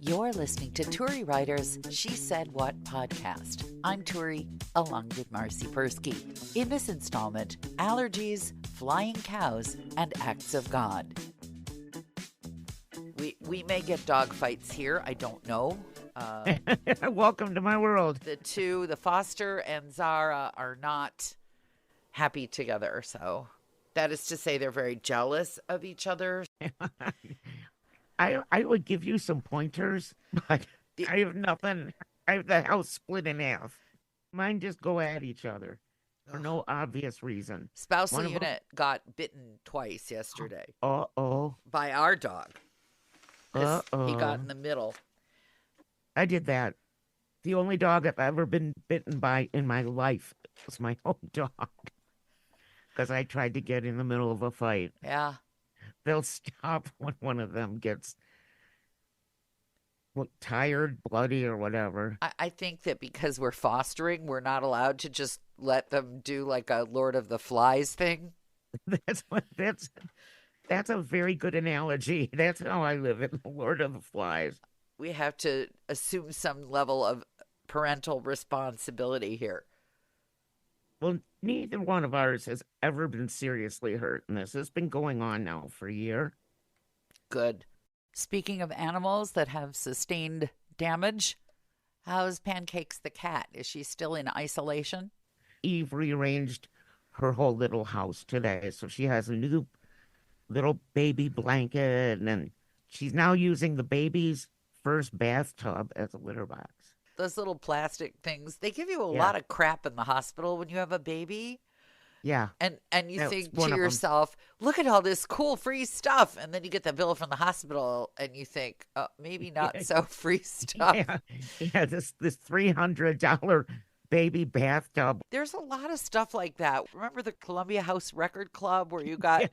You're listening to Turi Writer's She Said What podcast. I'm Turi, along with Marcy Persky. In this installment, allergies, flying cows, and acts of God. We may get dog fights here. I don't know. Welcome to my world. The Foster and Zara, are not happy together. So that is to say, they're very jealous of each other. I would give you some pointers, but I have nothing. I have the house split in half. Mine just go at each other for no obvious reason. Spousal unit got bitten twice yesterday. Uh-oh. By our dog. Uh-oh. He got in the middle. I did that. The only dog I've ever been bitten by in my life was my own dog. Because I tried to get in the middle of a fight. Yeah. They'll stop when one of them gets tired, bloody, or whatever. I think that because we're fostering, we're not allowed to just let them do like a Lord of the Flies thing. That's a very good analogy. That's how I live in the Lord of the Flies. We have to assume some level of parental responsibility here. Well, neither one of ours has ever been seriously hurt in this. It's been going on now for a year. Good. Speaking of animals that have sustained damage, how's Pancakes the cat? Is she still in isolation? Eve rearranged her whole little house today, so she has a new little baby blanket, and she's now using the baby's first bathtub as a litter box. Those little plastic things, they give you a lot of crap in the hospital when you have a baby. Yeah. And you think to yourself, look at all this cool free stuff. And then you get the bill from the hospital and you think, oh, maybe not so free stuff. Yeah, this $300 baby bathtub. There's a lot of stuff like that. Remember the Columbia House Record Club where you got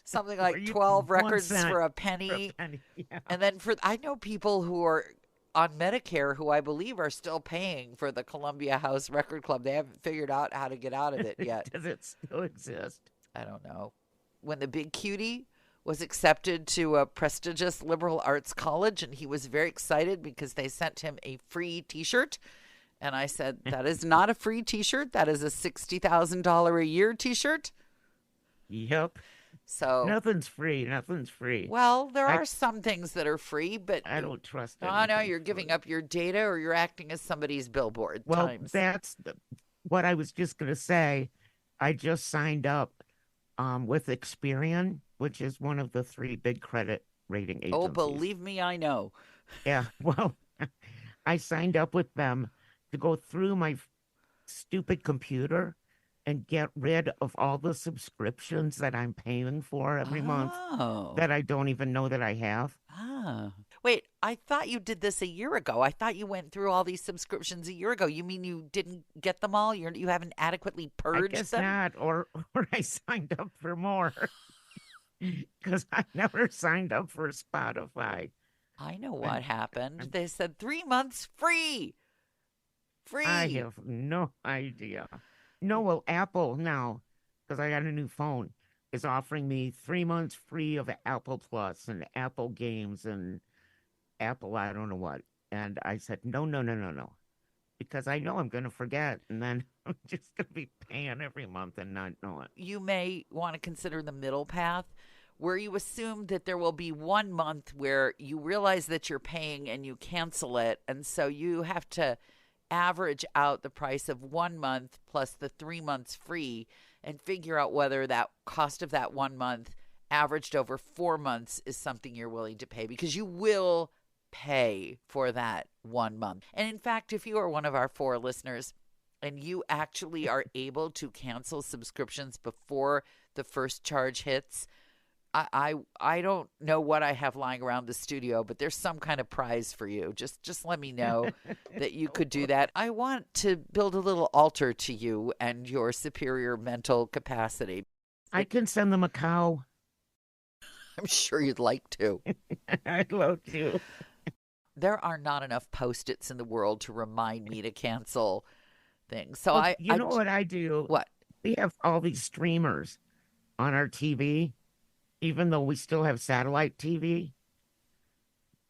something like 12 records for a penny? Yeah. And then I know people who are on Medicare who I believe are still paying for the Columbia House Record Club. They haven't figured out how to get out of it yet. Does it still exist? I don't know. When the Big Cutie was accepted to a prestigious liberal arts college, and he was very excited because they sent him a free T-shirt. And I said, that is not a free T-shirt. That is a $60,000 a year T-shirt. Yep. So nothing's free. Well, there are some things that are free, but I don't trust it. No, you're giving up your data or you're acting as somebody's billboard. Well, times. That's what I was just going to say. I just signed up with Experian, which is one of the 3 big credit rating agencies. Oh, believe me, I know. Yeah, well, I signed up with them to go through my stupid computer and get rid of all the subscriptions that I'm paying for every month that I don't even know that I have. Wait, I thought you did this a year ago. I thought you went through all these subscriptions a year ago. You mean you didn't get them all? You haven't adequately purged I guess them? not, or I signed up for more because I never signed up for Spotify. I know what happened. They said 3 months free. I have no idea. No, well, Apple now, because I got a new phone, is offering me 3 months free of Apple Plus and Apple Games and Apple I don't know what. And I said, no, because I know I'm going to forget, and then I'm just going to be paying every month and not know it. You may want to consider the middle path, where you assume that there will be 1 month where you realize that you're paying and you cancel it, and so you have to average out the price of 1 month plus the 3 months free and figure out whether that cost of that 1 month averaged over 4 months is something you're willing to pay, because you will pay for that 1 month. And in fact, if you are one of our 4 listeners and you actually are able to cancel subscriptions before the first charge hits, I don't know what I have lying around the studio, but there's some kind of prize for you. Just let me know that you could do that. I want to build a little altar to you and your superior mental capacity. I can send them a cow. I'm sure you'd like to. I'd love to. There are not enough Post-its in the world to remind me to cancel things. So well, you know what I do? What? We have all these streamers on our TV. Even though we still have satellite TV,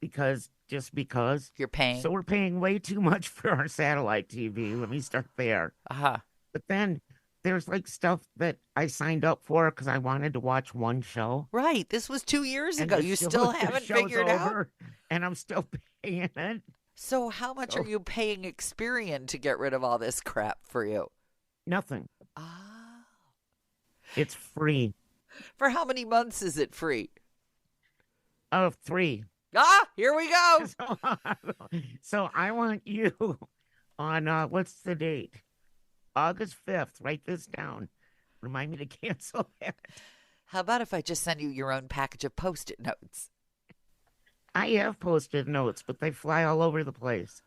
because. You're paying. So we're paying way too much for our satellite TV. Let me start there. Uh-huh. But then there's like stuff that I signed up for because I wanted to watch one show. Right. This was 2 years And ago. You still the haven't show's figured out? over, and I'm still paying it. So how much are you paying Experian to get rid of all this crap for you? Nothing. Ah. It's free. For how many months is it free? 3. Ah, here we go. So I want you on, what's the date? August 5th. Write this down. Remind me to cancel it. How about if I just send you your own package of Post-it notes? I have Post-it notes, but they fly all over the place.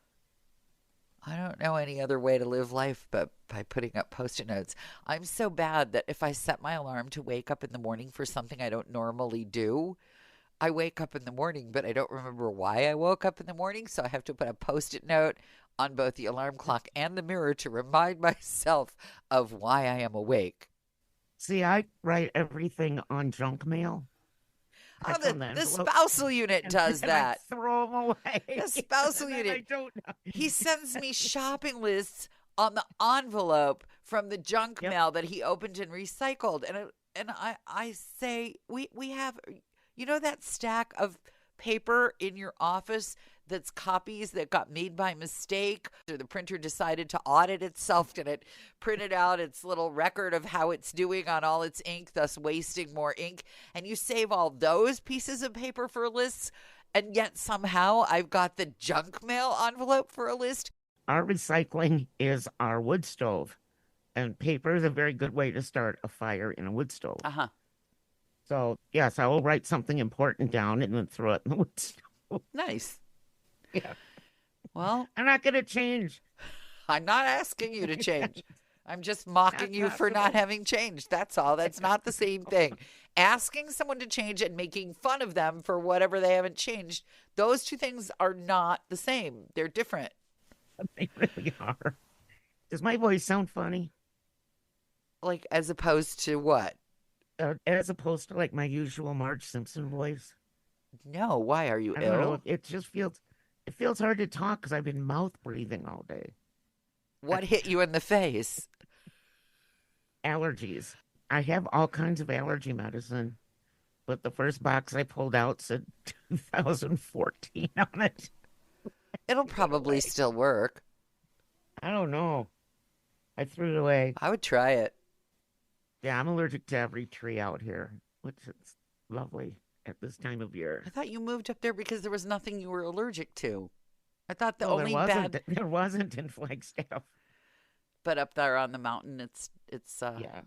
I don't know any other way to live life but by putting up Post-it notes. I'm so bad that if I set my alarm to wake up in the morning for something I don't normally do, I wake up in the morning, but I don't remember why I woke up in the morning, so I have to put a Post-it note on both the alarm clock and the mirror to remind myself of why I am awake. See, I write everything on junk mail. Oh, the spousal unit does that. I throw them away. The spousal unit. I don't know. He sends me shopping lists on the envelope from the junk mail that he opened and recycled. And I say, we have, you know, that stack of paper in your office that's copies that got made by mistake, or the printer decided to audit itself and it printed out its little record of how it's doing on all its ink, thus wasting more ink. And you save all those pieces of paper for lists, and yet somehow I've got the junk mail envelope for a list. Our recycling is our wood stove, and paper is a very good way to start a fire in a wood stove. Uh-huh. So, yes, I will write something important down and then throw it in the wood stove. Nice. Yeah. Well, I'm not going to change. I'm not asking you to change. I'm just mocking you for not having changed. That's all. That's not the same thing. Asking someone to change and making fun of them for whatever they haven't changed, those two things are not the same. They're different. They really are. Does my voice sound funny? Like, as opposed to what? As opposed to like my usual Marge Simpson voice. No, why? Are you I ill? don't know. It feels hard to talk because I've been mouth breathing all day. What hit you in the face? Allergies. I have all kinds of allergy medicine, but the first box I pulled out said 2014 on it. It'll probably still work. I don't know. I threw it away. I would try it. Yeah, I'm allergic to every tree out here, which is lovely at this time of year. I thought you moved up there because there was nothing you were allergic to. I thought the No, only there wasn't in Flagstaff. But up there on the mountain, it's yeah.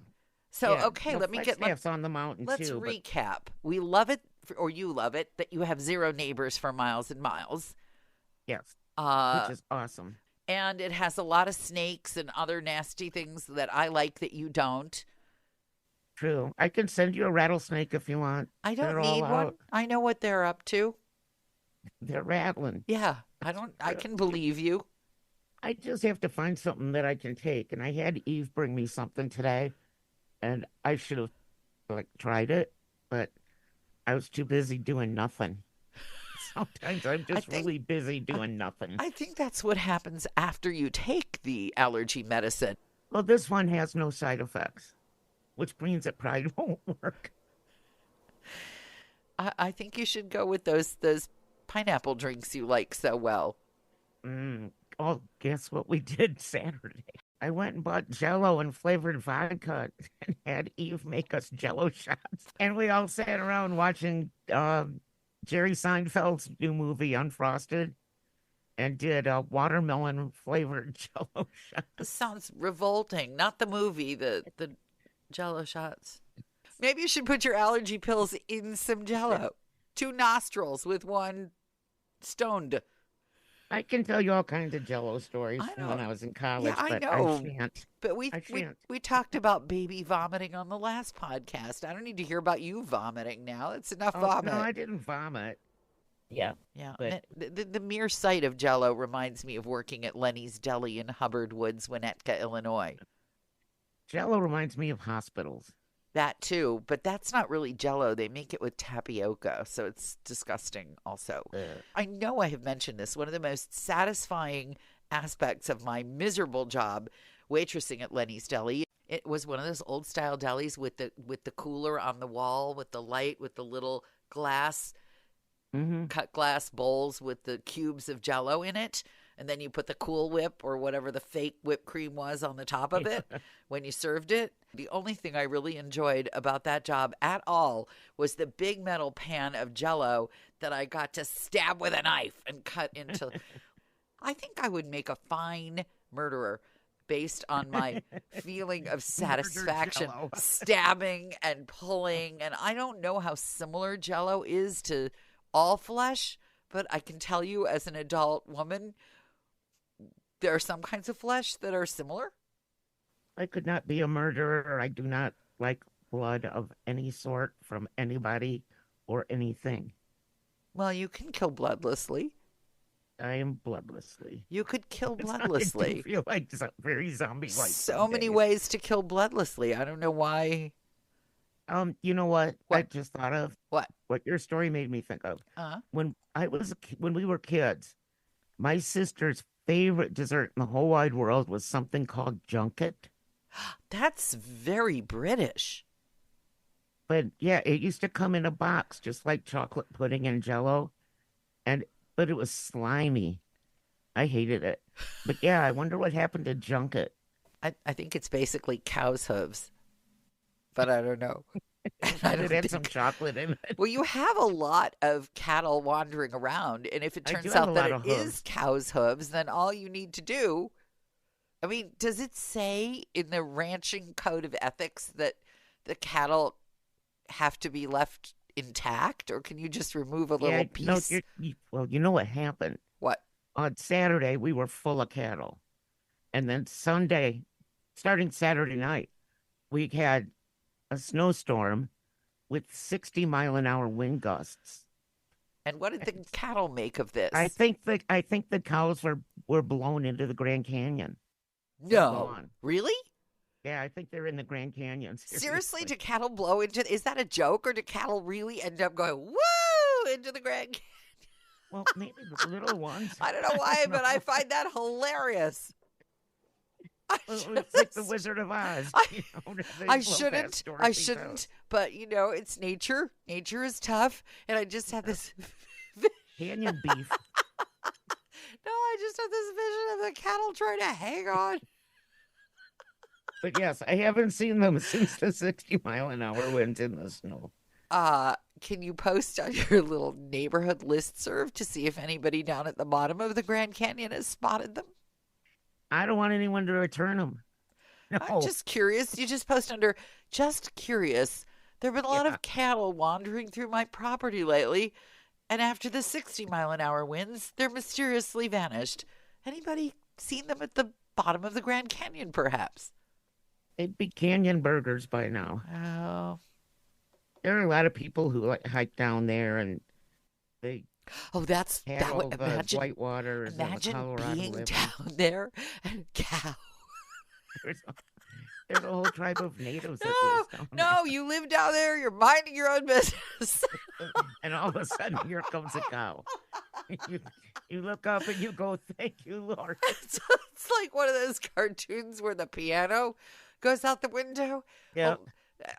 So Yeah. okay, No, let's Flagstaff's on the mountain let's too. recap. We love it, or you love it, that you have 0 neighbors for miles and miles. Yes, which is awesome. And it has a lot of snakes and other nasty things that I like that you don't. True. I can send you a rattlesnake if you want. I don't need one. Out. I know what they're up to. They're rattling. Yeah, I can believe you. I just have to find something that I can take. And I had Eve bring me something today, and I should have tried it, but I was too busy doing nothing. Sometimes I'm just really busy doing nothing. I think that's what happens after you take the allergy medicine. Well, this one has no side effects, which means it probably won't work. I think you should go with those pineapple drinks you like so well. Oh, guess what we did Saturday? I went and bought Jell-O and flavored vodka and had Eve make us Jell-O shots. And we all sat around watching Jerry Seinfeld's new movie, Unfrosted, and did a watermelon flavored Jell-O shot. This sounds revolting. Not the movie, the Jell-O shots. Maybe you should put your allergy pills in some Jell-O. 2 nostrils with 1 stoned. I can tell you all kinds of Jell-O stories from when I was in college, but I shan't. But we talked about baby vomiting on the last podcast. I don't need to hear about you vomiting now. It's enough vomit. No, I didn't vomit. Yeah. Yeah. But the mere sight of Jell-O reminds me of working at Lenny's Deli in Hubbard Woods, Winnetka, Illinois. Jell-O reminds me of hospitals. That too, but that's not really Jello. They make it with tapioca, so it's disgusting also. I know I have mentioned this. One of the most satisfying aspects of my miserable job waitressing at Lenny's Deli. It was one of those old style delis with the cooler on the wall, with the light, with the little glass cut glass bowls with the cubes of Jello in it. And then you put the Cool Whip or whatever the fake whipped cream was on the top of it when you served it. The only thing I really enjoyed about that job at all was the big metal pan of Jello that I got to stab with a knife and cut into. I think I would make a fine murderer based on my feeling of satisfaction stabbing and pulling. And I don't know how similar Jello is to all flesh, but I can tell you as an adult woman, there are some kinds of flesh that are similar. I could not be a murderer. I do not like blood of any sort from anybody or anything. Well, you can kill bloodlessly. I am bloodlessly. You could kill bloodlessly. I feel like very zombie-like. So many ways to kill bloodlessly. I don't know why. You know what? I just thought of what your story made me think of. When we were kids, my sister's favorite dessert in the whole wide world was something called junket. That's very British. But yeah, it used to come in a box, just like chocolate pudding and Jello, but it was slimy. I hated it. But yeah, I wonder what happened to junket. I think it's basically cow's hooves, but I don't know. It had some chocolate in it. Well, you have a lot of cattle wandering around, and if it turns out that it is cow's hooves, then all you need to do, I mean, does it say in the ranching code of ethics that the cattle have to be left intact, or can you just remove a little piece? No, well, you know what happened? What? On Saturday, we were full of cattle. And then Sunday, starting Saturday night, we had a snowstorm with 60-mile-an-hour wind gusts. And what did the cattle make of this? I think the cows were blown into the Grand Canyon. No, really? Yeah, I think they're in the Grand Canyon. Seriously, do cattle blow into? Is that a joke, or do cattle really end up going woo into the Grand Canyon? Well, maybe the little ones. I don't know why, but I find that hilarious. It's like the Wizard of Oz. I shouldn't, but it's nature. Nature is tough, and I just have this canyon beef. No, I just have this vision of the cattle trying to hang on. But yes, I haven't seen them since the 60-mile-an-hour winds in the snow. Can you post on your little neighborhood listserv to see if anybody down at the bottom of the Grand Canyon has spotted them? I don't want anyone to return them. No. I'm just curious. You just post under just curious. There have been a lot of cattle wandering through my property lately, and after the 60-mile-an-hour winds, they're mysteriously vanished. Anybody seen them at the bottom of the Grand Canyon, perhaps? They'd be canyon burgers by now. Oh. There are a lot of people who hike down there, and they imagine whitewater. Imagine being down there and cow. There's a whole tribe of natives that lives down there. No, you live down there. You're minding your own business. And all of a sudden, here comes a cow. You look up and you go, "Thank you, Lord." It's like one of those cartoons where the piano goes out the window. Yeah.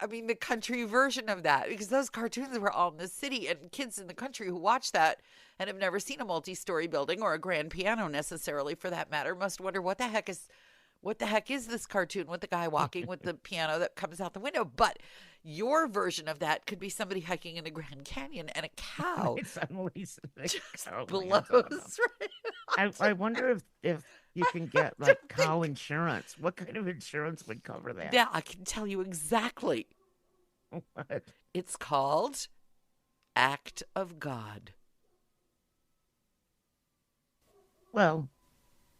I mean, the country version of that, because those cartoons were all in the city, and kids in the country who watch that and have never seen a multi-story building or a grand piano necessarily, for that matter, must wonder what the heck is this cartoon with the guy walking with the piano that comes out the window. But your version of that could be somebody hiking in the Grand Canyon and a cow suddenly just blows right. I wonder if you can get like cow insurance. What kind of insurance would cover that? Yeah, I can tell you exactly. What? It's called Act of God. Well,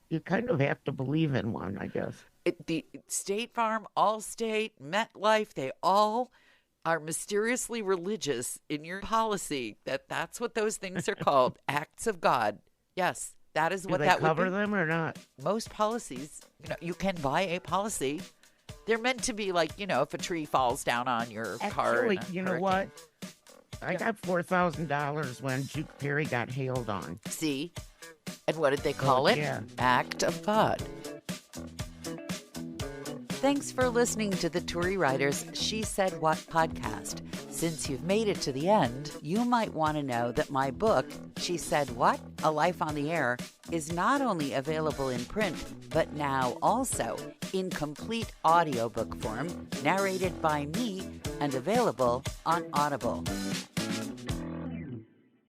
you kind of have to believe in one, I guess. The State Farm, Allstate, MetLife, they all are mysteriously religious in your policy. That's what those things are called, acts of God. Yes, that is what that would be. Do they cover them or not? Most policies, you can buy a policy They're meant to be like, if a tree falls down on your car. Actually, you know what? I got $4,000 when Duke Perry got hailed on. See? And what did they call it? Yeah. Act of God. Thanks for listening to the Turi Writers She Said What podcast. Since you've made it to the end, you might want to know that my book, She Said What? A Life on the Air, is not only available in print, but now also in complete audiobook form, narrated by me and available on Audible.